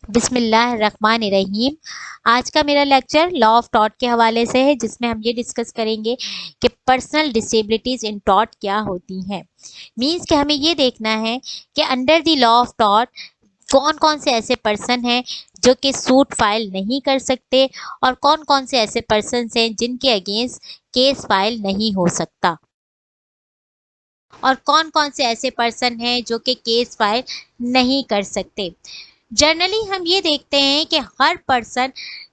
बिस्मिल्लाहिर्रहमानिर्रहीम। आज का मेरा लेक्चर लॉ ऑफ टॉट के हवाले से है, जिसमें हम ये डिस्कस करेंगे कि पर्सनल डिसेबिलिटीज़ इन टॉट क्या होती हैं। मीन्स कि हमें ये देखना है कि under the law of taught कौन कौन से ऐसे पर्सन हैं जो कि सूट फाइल नहीं कर सकते और कौन कौन से ऐसे पर्सन हैं जिनके अगेंस्ट केस फाइल नहीं हो सकता, और कौन कौन से ऐसे पर्सन हैं जो कि केस फाइल नहीं कर सकते। जनरली हम ये देखते हैं कि हर पर्सन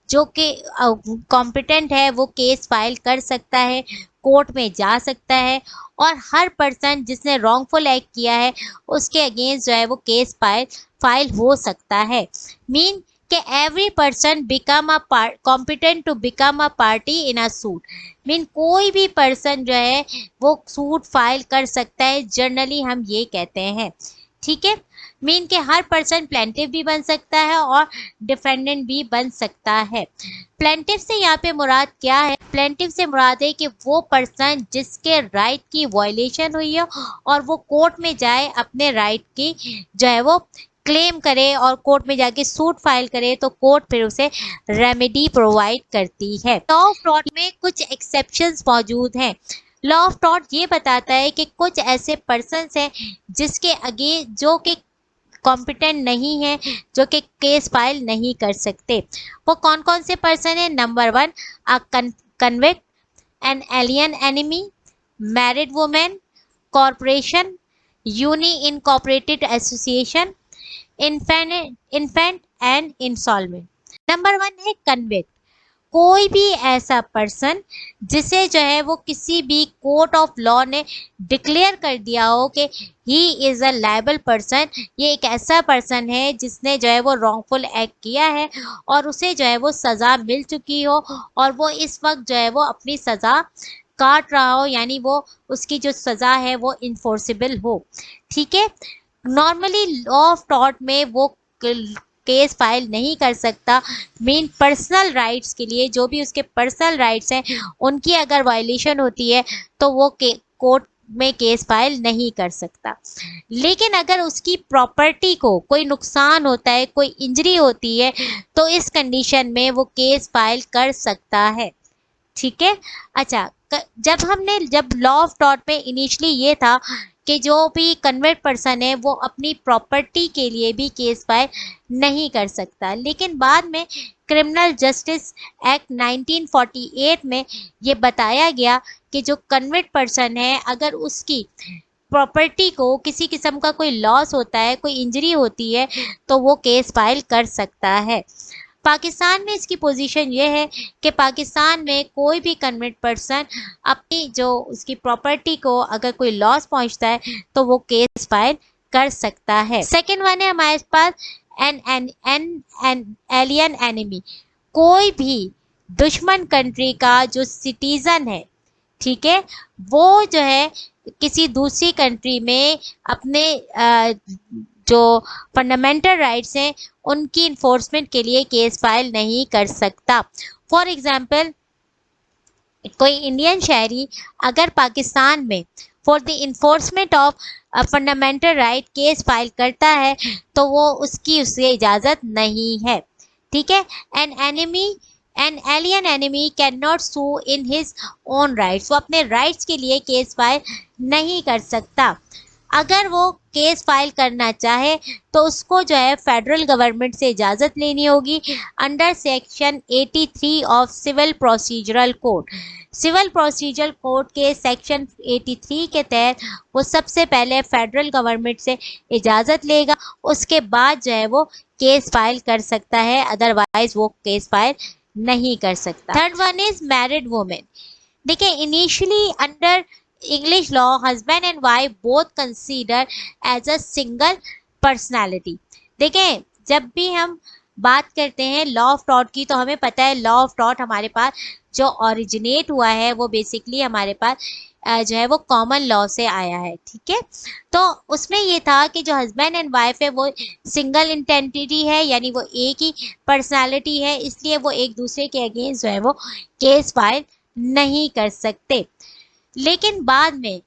जो कि कॉम्पिटेंट है वो केस फाइल कर सकता है, कोर्ट में जा सकता है, और हर पर्सन जिसने रॉन्गफुल एक्ट किया है उसके अगेंस्ट जो है वो केस फाइल हो सकता है। मीन कि every person become a competent to become a party in a suit. Mean कोई भी पर्सन जो है वो सूट फाइल कर सकता है, जनरली हम ये कहते हैं। ठीक है, मीन के हर पर्सन प्लेंटिफ भी बन सकता है और डिफेंडेंट भी बन सकता है। प्लेंटिफ से यहाँ पे मुराद क्या है? प्लेंटिफ से मुराद है कि वो पर्सन जिसके राइट की वायलेशन हुई हो और वो कोर्ट में जाए, अपने राइट की जो है वो क्लेम करे और कोर्ट में जाके सूट फाइल करे, तो कोर्ट फिर उसे रेमेडी प्रोवाइड करती है। लॉ ऑफ टॉट में कुछ एक्सेप्शंस मौजूद हैं। लॉ ऑफ टॉट ये बताता है कि कुछ ऐसे पर्सन्स हैं जिसके आगे जो कि कॉम्पिटेंट नहीं है, जो कि केस फाइल नहीं कर सकते। वो कौन कौन से पर्सन है? Number 1, a convict, an alien enemy, married women, corporation, unincorporated association, infant and insolvent. Number 1 है कन्विक्ट। कोई भी ऐसा पर्सन जिसे जो है वो किसी भी कोर्ट ऑफ लॉ ने डिक्लेयर कर दिया हो कि he is a liable person, ये एक ऐसा पर्सन है जिसने जो है वो रॉन्गफुल एक्ट किया है और उसे जो है वो सज़ा मिल चुकी हो और वो इस वक्त जो है वो अपनी सज़ा काट रहा हो, यानी वो उसकी जो सज़ा है वो इन्फोर्सिबल हो। ठीक है, नॉर्मली लॉ ऑफ टॉर्ट में वो केस फाइल नहीं कर सकता। मीन पर्सनल राइट्स के लिए, जो भी उसके पर्सनल राइट्स हैं उनकी अगर वायलेशन होती है तो वो कोर्ट में केस फाइल नहीं कर सकता। लेकिन अगर उसकी प्रॉपर्टी को कोई नुकसान होता है, कोई इंजरी होती है, तो इस कंडीशन में वो केस फाइल कर सकता है। ठीक है, अच्छा, जब लॉ ऑफ टॉर्ट में इनिशियली ये था कि जो भी कन्वर्ट पर्सन है वो अपनी प्रॉपर्टी के लिए भी केस फाइल नहीं कर सकता, लेकिन बाद में क्रिमिनल जस्टिस एक्ट 1948 में ये बताया गया कि जो कन्वर्ट पर्सन है, अगर उसकी प्रॉपर्टी को किसी किस्म का कोई लॉस होता है, कोई इंजरी होती है, तो वो केस फाइल कर सकता है। पाकिस्तान में इसकी पोजीशन ये है कि पाकिस्तान में कोई भी कन्विक्ट पर्सन अपनी जो उसकी प्रॉपर्टी को अगर कोई लॉस पहुंचता है तो वो केस फाइल कर सकता है। सेकंड वन है हमारे पास एन एलियन एनिमी। कोई भी दुश्मन कंट्री का जो सिटीजन है, ठीक है, वो जो है किसी दूसरी कंट्री में अपने जो फंडामेंटल राइट्स हैं उनकी इन्फोर्समेंट के लिए केस फाइल नहीं कर सकता। फॉर एग्जांपल, कोई इंडियन शहरी अगर पाकिस्तान में for the enforcement of fundamental right case file करता है तो वो उसकी उसे इजाज़त नहीं है। ठीक है, an alien enemy can not sue in his own rights. वो अपने राइट्स के लिए केस फाइल नहीं कर सकता। अगर वो केस फाइल करना चाहे तो उसको जो है फेडरल गवर्नमेंट से इजाज़त लेनी होगी under section 83 of civil procedural code. Civil procedural code के सेक्शन 83 के तहत वो सबसे पहले फेडरल गवर्नमेंट से इजाज़त लेगा, उसके बाद जो है वो केस फाइल कर सकता है, अदरवाइज वो केस फाइल नहीं कर सकता। Third one is married women. देखिए, initially under English law, husband and wife both consider as a single personality। देखें, जब भी हम बात करते हैं लॉ ऑफ टॉट की तो हमें पता है लॉ ऑफ टॉट हमारे पास जो ओरिजिनेट हुआ है वो बेसिकली हमारे पास जो है वो कॉमन लॉ से आया है। ठीक है, तो उसमें ये था कि जो हस्बैंड एंड वाइफ है वो सिंगल इंटेंटिटी है, यानी वो एक ही पर्सनालिटी है, इसलिए वो एक दूसरे के अगेंस्ट जो है वो केस फाइल नहीं कर सकते। लेकिन बाद में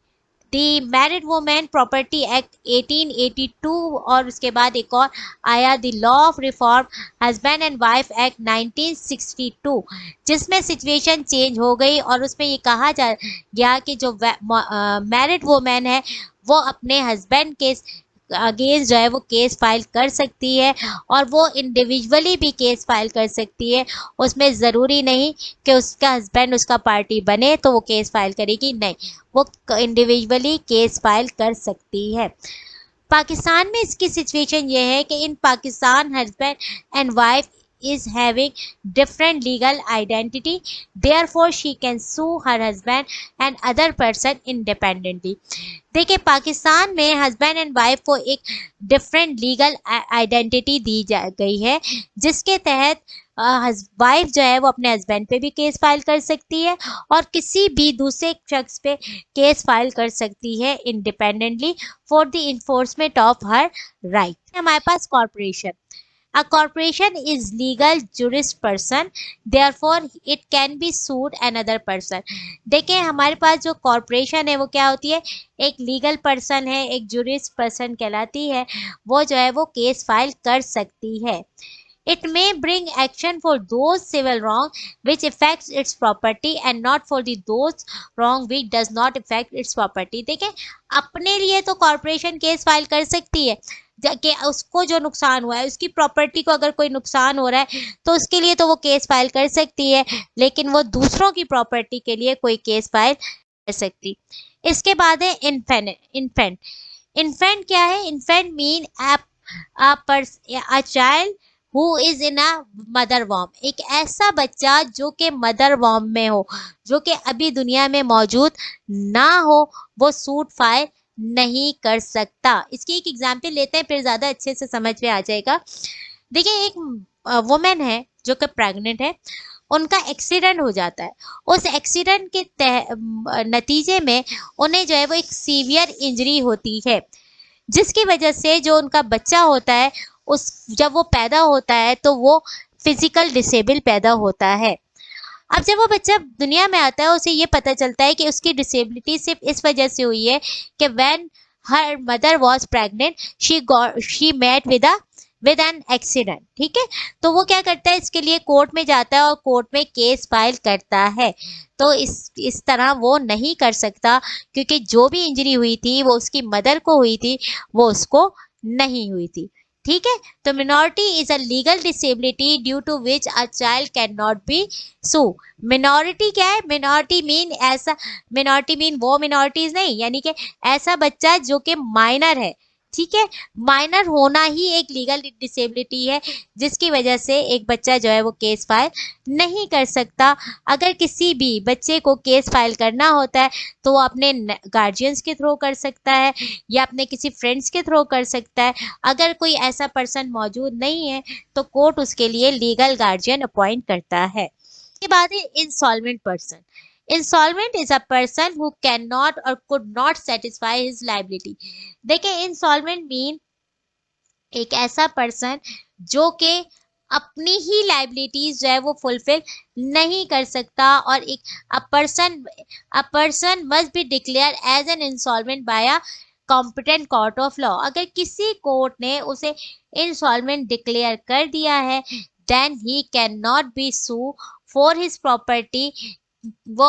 दी मैरिड वुमेन प्रॉपर्टी एक्ट 1882, और उसके बाद एक और आया the law of reform husband and wife act 1962, जिसमें सिचुएशन चेंज हो गई और उसमें ये कहा जा गया कि जो मैरिड वुमेन है वो अपने हस्बैंड के अगेंस्ट जो है वो केस फाइल कर सकती है, और वो इंडिविजुअली भी केस फाइल कर सकती है। उसमें ज़रूरी नहीं कि उसका हस्बैंड उसका पार्टी बने तो वो केस फाइल करेगी, नहीं, वो इंडिविजुअली केस फाइल कर सकती है। पाकिस्तान में इसकी सिचुएशन ये है कि in Pakistan husband and wife is having different legal identity, therefore she can sue her husband and other person independently। देखिए पाकिस्तान में हस्बैंड एंड वाइफ को एक डिफरेंट लीगल आइडेंटिटी दी जा गई है, जिसके तहत वाइफ जो है वो अपने हस्बैंड पे भी केस फाइल कर सकती है और किसी भी दूसरे शख्स पे केस फाइल कर सकती है independently for the enforcement of her right. हमारे पास corporation. A corporation is legal jurist person, therefore it can be sued another person। देखिए हमारे पास जो कॉर्पोरेशन है वो क्या होती है, एक लीगल पर्सन है, एक जुरिस्ट पर्सन कहलाती है, वो जो है वो केस फाइल कर सकती है। It may bring action for those civil wrong which affects its property and not for the those wrong which does not affect its property। देखिए अपने लिए तो कॉर्पोरेशन केस फाइल कर सकती है कि उसको जो नुकसान हुआ है, उसकी प्रॉपर्टी को अगर कोई नुकसान हो रहा है तो उसके लिए तो वो केस फाइल कर सकती है, लेकिन वो दूसरों की प्रॉपर्टी के लिए कोई केस फाइल कर सकती। इसके बाद है इन्फेंट। इन्फेंट क्या है? Infant mean a child who is in a mother वॉर्म। एक ऐसा बच्चा जो कि मदर वॉर्म में हो, जो कि अभी दुनिया में मौजूद ना हो, वो सूट फाइल नहीं कर सकता। इसकी एक एग्जाम्पल लेते हैं, फिर ज़्यादा अच्छे से समझ में आ जाएगा। देखिए एक वुमेन है जो कि प्रेग्नेंट है, उनका एक्सीडेंट हो जाता है। उस एक्सीडेंट के नतीजे में उन्हें जो है वो एक सीवियर इंजरी होती है, जिसकी वजह से जो उनका बच्चा होता है उस जब वो पैदा होता है तो वो फिजिकल डिसेबल पैदा होता है। अब जब वो बच्चा दुनिया में आता है उसे ये पता चलता है कि उसकी डिसेबिलिटी सिर्फ इस वजह से हुई है कि when her mother was pregnant she met with an accident. ठीक है, तो वो क्या करता है, इसके लिए कोर्ट में जाता है और कोर्ट में केस फाइल करता है। तो इस तरह वो नहीं कर सकता, क्योंकि जो भी इंजरी हुई थी वो उसकी मदर को हुई थी, वो उसको नहीं हुई थी। ठीक है, तो minority is a legal disability due to which a child can not be sue. Minority क्या है? मिनोरिटी मीन ऐसा, मिनोरिटी मीन वो मिनोरिटीज नहीं, यानी कि ऐसा बच्चा जो कि माइनर है। ठीक है, माइनर होना ही एक लीगल डिसेबिलिटी है, जिसकी वजह से एक बच्चा जो है वो केस फाइल नहीं कर सकता। अगर किसी भी बच्चे को केस फाइल करना होता है तो वो अपने गार्जियंस के थ्रू कर सकता है या अपने किसी फ्रेंड्स के थ्रू कर सकता है। अगर कोई ऐसा पर्सन मौजूद नहीं है तो कोर्ट उसके लिए लीगल गार्जियन अपॉइंट करता है। इसके बाद है insolvent person. Insolvent is a person who can not और could not satisfy his liability. देखिए इंसॉल्वेंट मीन एक ऐसा पर्सन जो कि अपनी ही लाइबिलिटीज जो है वो फुलफिल नहीं कर सकता, और एक a person must be declare as an insolvent by a competent court of law. अगर किसी कोर्ट ने उसे इंसॉल्वेंट डिक्लेयर कर दिया है, then he can not be sue for his property. वो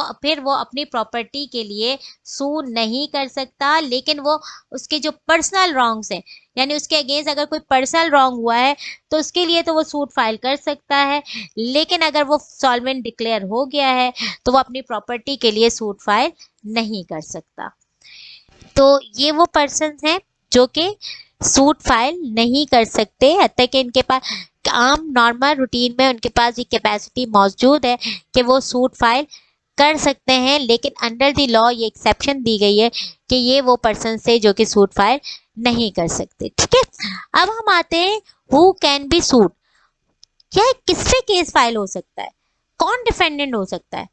अपनी प्रॉपर्टी के लिए सू नहीं कर सकता, लेकिन वो उसके जो पर्सनल रॉन्ग्स हैं, यानी उसके अगेंस्ट अगर कोई पर्सनल रॉन्ग हुआ है तो उसके लिए तो वो सूट फाइल कर सकता है, लेकिन अगर वो सॉल्वेंट डिक्लेयर हो गया है तो वो अपनी प्रॉपर्टी के लिए सूट फाइल नहीं कर सकता। तो ये वो पर्सन हैं जो कि सूट फाइल नहीं कर सकते, हत्या कि इनके पास आम नॉर्मल रूटीन में उनके पास ये कैपेसिटी मौजूद है कि वो सूट फाइल कर सकते हैं, लेकिन अंडर द लॉ ये एक्सेप्शन दी गई है कि ये वो पर्सन से जो कि सूट फाइल नहीं कर सकते। ठीक है, अब हम आते हैं हु कैन बी सूट। क्या है, किस पे केस फाइल हो सकता है? कौन डिफेंडेंट हो सकता है?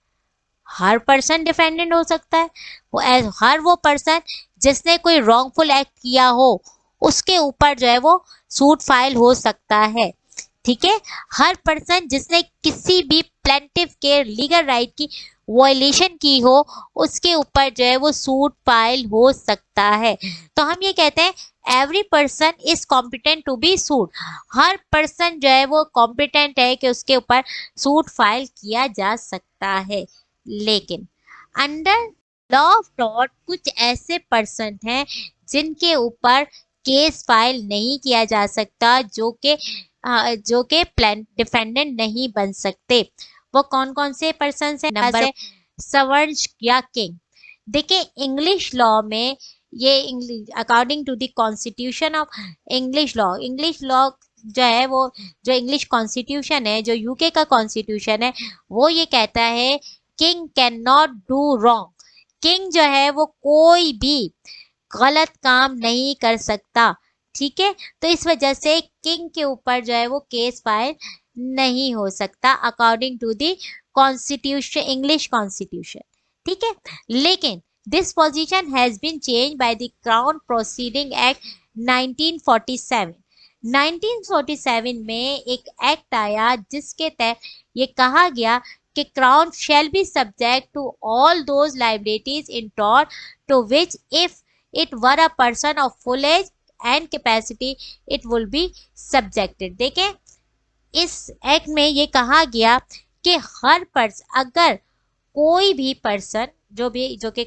हर पर्सन डिफेंडेंट हो सकता है। हर वो पर्सन जिसने कोई रॉन्गफुल एक्ट किया हो उसके ऊपर जो है वो सूट फाइल हो सकता है। ठीक है, हर पर्सन जिसने किसी भी प्लेंटिफ के लीगल राइट की वॉयलेशन की हो, उसके ऊपर जो है वो सूट फाइल हो सकता है। तो हम ये कहते हैं every person is competent to be sued. हर पर्सन जो है वो कॉम्पिटेंट है कि उसके ऊपर सूट फाइल किया जा सकता है। लेकिन अंडर लॉ ऑफ टॉर्ट कुछ ऐसे पर्सन हैं जिनके ऊपर केस फाइल नहीं किया जा सकता, जो के डिफेंडेंट नहीं बन सकते। वो कौन कौन से पर्सन है? नंबर सवर्ण या किंग। देखिए इंग्लिश लॉ में ये English according to the constitution of English law जो है वो जो इंग्लिश कॉन्स्टिट्यूशन है, जो यूके का कॉन्स्टिट्यूशन है, वो ये कहता है king can not do wrong. King जो है वो कोई भी गलत काम नहीं कर सकता। ठीक है, तो इस वजह से किंग के ऊपर जो है वो केस फाइल नहीं हो सकता according to the constitution, English constitution. ठीक है, लेकिन this position has been change by the crown proceeding act 1947। 1947 में एक एक्ट आया जिसके तहत ये कहा गया कि crown shall be subject to all those liabilities in tort to which if it were a person of full age and capacity it will be subjected। देखें इस एक्ट में ये कहा गया कि हर पर्सन, अगर कोई भी पर्सन जो के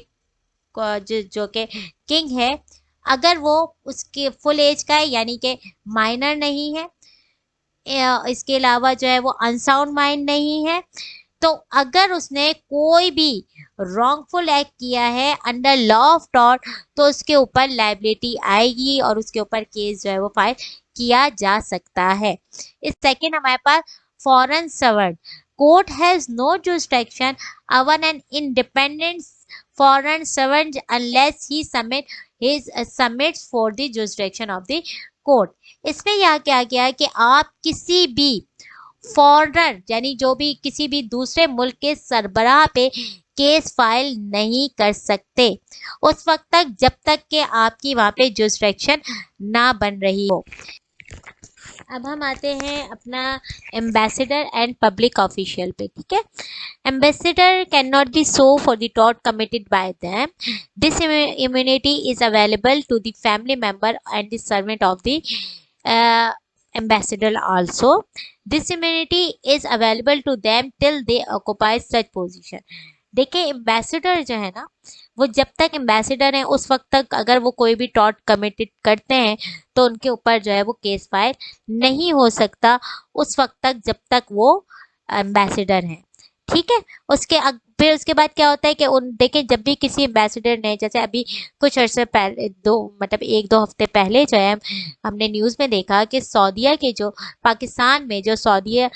किंग है, अगर वो उसके फुल एज का है यानी कि माइनर नहीं है, इसके अलावा जो है वो अनसाउंड माइंड नहीं है, तो अगर उसने कोई भी रॉन्गफुल एक्ट किया है अंडर लॉ ऑफ टॉर्ट तो उसके ऊपर लाइबिलिटी आएगी और उसके ऊपर केस जो है वो फाइल किया जा सकता है। इस सेकेंड हमारे पास foreign servant. Court has no jurisdiction upon an independent foreign servant unless he submits for the jurisdiction of the court. इसमें यह क्या गया कि आप किसी भी फॉरेनर यानी जो भी किसी भी दूसरे मुल्क के सरबराह पे केस फाइल नहीं कर सकते उस वक्त तक जब तक कि आपकी वहां पे जुरिस्डिक्शन ना बन रही हो। अब हम आते हैं अपना एम्बेसडर एंड पब्लिक ऑफिशियल पे। ठीक है, ambassador can not be sue for the tort committed by them. This immunity is available to the family member and the servant of the ambassador also. This immunity is available to them till they occupy such position। देखिए ambassador जो है ना, वो जब तक ambassador है उस वक्त तक अगर वो कोई भी टॉर्ट कमिटेड करते हैं तो उनके ऊपर जो है वो केस फाइल नहीं हो सकता उस वक्त तक जब तक वो एम्बेसडर हैं। ठीक है, फिर उसके बाद क्या होता है कि देखिए जब भी किसी एम्बेसडर ने, जैसे अभी कुछ अर्से पहले मतलब 1-2 हफ्ते पहले जो है हमने न्यूज़ में देखा कि सऊदीया के जो पाकिस्तान में जो सऊदीया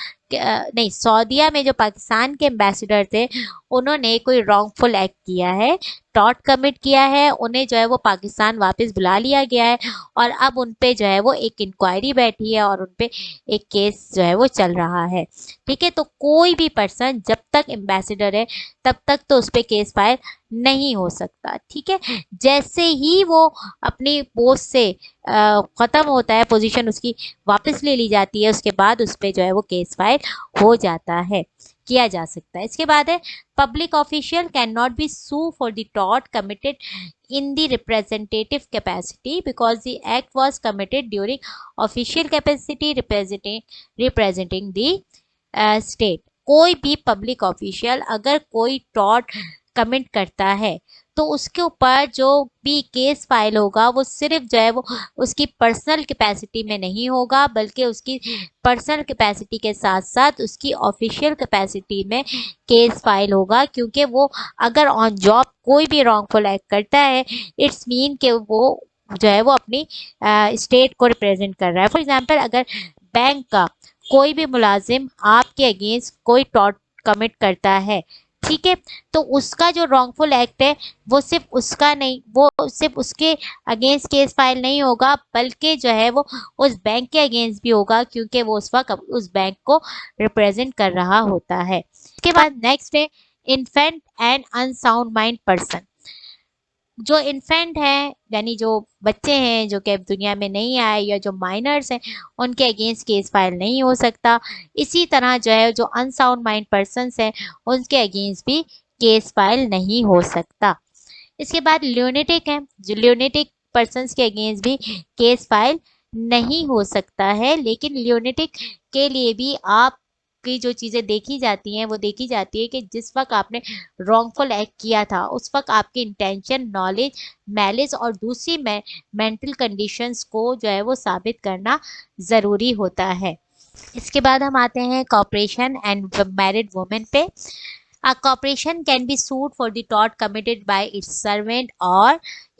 में जो पाकिस्तान के एम्बेसडर थे उन्होंने कोई रॉन्गफुल एक्ट किया है, टॉर्ट कमिट किया है, उन्हें जो है वो पाकिस्तान वापस बुला लिया गया है और अब उन पे जो है वो एक इंक्वायरी बैठी है और उन पे एक केस जो है वो चल रहा है। ठीक है, तो कोई भी पर्सन जब तक एम्बेसडर है तब तक तो उस पर केस फाइल नहीं हो सकता। ठीक है, जैसे ही वो अपनी पोस्ट से ख़त्म होता है, पोजीशन उसकी वापस ले ली जाती है, उसके बाद उस पर जो है वो केस फाइल हो जाता है, किया जा सकता है। इसके बाद है public official can not be sue for the tort committed in the representative capacity because the act was committed during official capacity representing the state। कोई भी पब्लिक ऑफिशियल अगर कोई टॉर्ट कमिट करता है तो उसके ऊपर जो भी केस फाइल होगा वो सिर्फ जो है वो उसकी पर्सनल कैपेसिटी में नहीं होगा, बल्कि उसकी पर्सनल कैपेसिटी के साथ साथ उसकी ऑफिशियल कैपेसिटी में केस फाइल होगा, क्योंकि वो अगर ऑन जॉब कोई भी रॉन्गफुल एक्ट करता है इट्स मीन कि वो जो है वो अपनी स्टेट को रिप्रेजेंट कर रहा है। फॉर एग्जांपल अगर बैंक का कोई भी मुलाजिम आपके अगेंस्ट कोई टॉर्ट कमिट करता है, ठीक है, तो उसका जो रॉन्गफुल एक्ट है वो सिर्फ उसका नहीं, वो सिर्फ उसके अगेंस्ट केस फाइल नहीं होगा बल्कि जो है वो उस बैंक के अगेंस्ट भी होगा, क्योंकि वो उस वक्त उस बैंक को रिप्रेजेंट कर रहा होता है। इसके बाद नेक्स्ट है infant and unsound mind person. जो इन्फेंट है यानी जो बच्चे हैं जो कि दुनिया में नहीं आए या जो माइनर्स हैं उनके अगेंस्ट केस फाइल नहीं हो सकता। इसी तरह जो है जो अनसाउंड माइंड पर्सन्स हैं उनके अगेंस्ट भी केस फाइल नहीं हो सकता। इसके बाद ल्यूनेटिक है, जो ल्यूनेटिक पर्सन्स के अगेंस्ट भी केस फाइल नहीं हो सकता है, लेकिन ल्यूनेटिक के लिए भी आप की जो चीज़ें देखी जाती हैं वो देखी जाती है कि जिस वक्त आपने रॉन्गफुल एक्ट किया था उस वक्त आपकी इंटेंशन, नॉलेज, मैलिस और दूसरी मेंटल कंडीशंस को जो है वो साबित करना ज़रूरी होता है। इसके बाद हम आते हैं कॉपरेशन एंड मैरिड वुमेन पे। A corporation can be sued for the tort committed by its servant or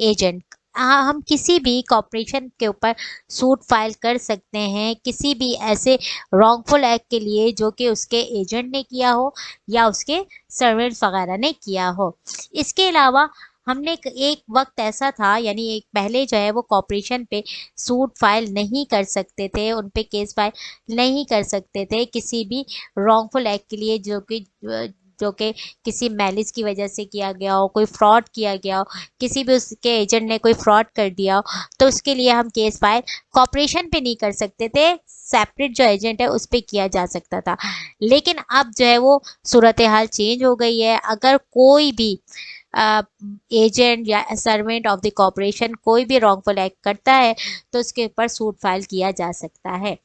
agent। हाँ, हम किसी भी कॉरपोरेशन के ऊपर सूट फाइल कर सकते हैं किसी भी ऐसे रॉन्गफुल एक्ट के लिए जो कि उसके एजेंट ने किया हो या उसके सर्वेंट्स वगैरह ने किया हो। इसके अलावा हमने एक वक्त ऐसा था, यानी एक पहले जो है वो कॉरपोरेशन पे सूट फाइल नहीं कर सकते थे, उन पे केस फाइल नहीं कर सकते थे किसी भी रॉन्गफुल एक्ट के लिए जो कि किसी मैलिस की वजह से किया गया हो, कोई फ्रॉड किया गया हो, किसी भी उसके एजेंट ने कोई फ्रॉड कर दिया हो, तो उसके लिए हम केस फाइल कॉरपोरेशन पे नहीं कर सकते थे, सेपरेट जो एजेंट है उस पे किया जा सकता था। लेकिन अब जो है वो सूरत हाल चेंज हो गई है। अगर कोई भी एजेंट या सर्वेंट ऑफ द कॉरपोरेशन कोई भी रॉन्गफुल एक्ट करता है तो उसके ऊपर सूट फाइल किया जा सकता है।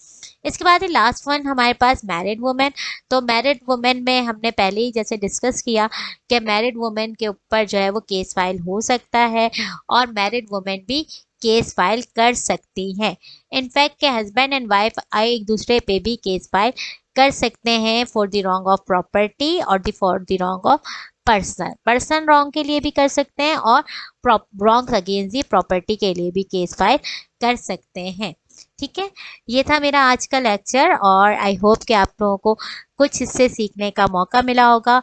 इसके बाद लास्ट वन हमारे पास मैरिड वुमेन। तो मैरिड वुमेन में हमने पहले ही जैसे डिस्कस किया कि मैरिड वुमेन के ऊपर जो है वो केस फाइल हो सकता है और मैरिड वुमेन भी केस फाइल कर सकती हैं। इनफैक्ट के हस्बैंड एंड वाइफ एक दूसरे पे भी केस फाइल कर सकते हैं for the wrong of property और for the wrong of person wrong के लिए भी कर सकते हैं और रॉन्ग अगेंस्ट दी प्रॉपर्टी के लिए भी केस फाइल कर सकते हैं। ठीक है, ये था मेरा आज का लेक्चर और आई होप कि आप लोगों को कुछ इससे सीखने का मौका मिला होगा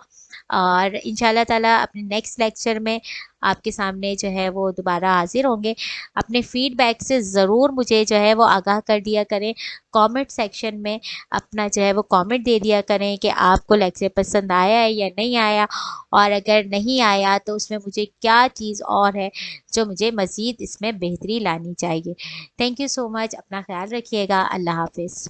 और इंशाल्लाह ताला अपने नेक्स्ट लेक्चर में आपके सामने जो है वो दोबारा हाजिर होंगे। अपने फीडबैक से ज़रूर मुझे जो है वो आगाह कर दिया करें, कमेंट सेक्शन में अपना जो है वो कमेंट दे दिया करें कि आपको लेक्चर पसंद आया है या नहीं आया, और अगर नहीं आया तो उसमें मुझे क्या चीज़ और है जो मुझे मज़ीद इसमें बेहतरी लानी चाहिए। थैंक यू सो मच, अपना ख्याल रखिएगा। अल्लाह हाफिज़।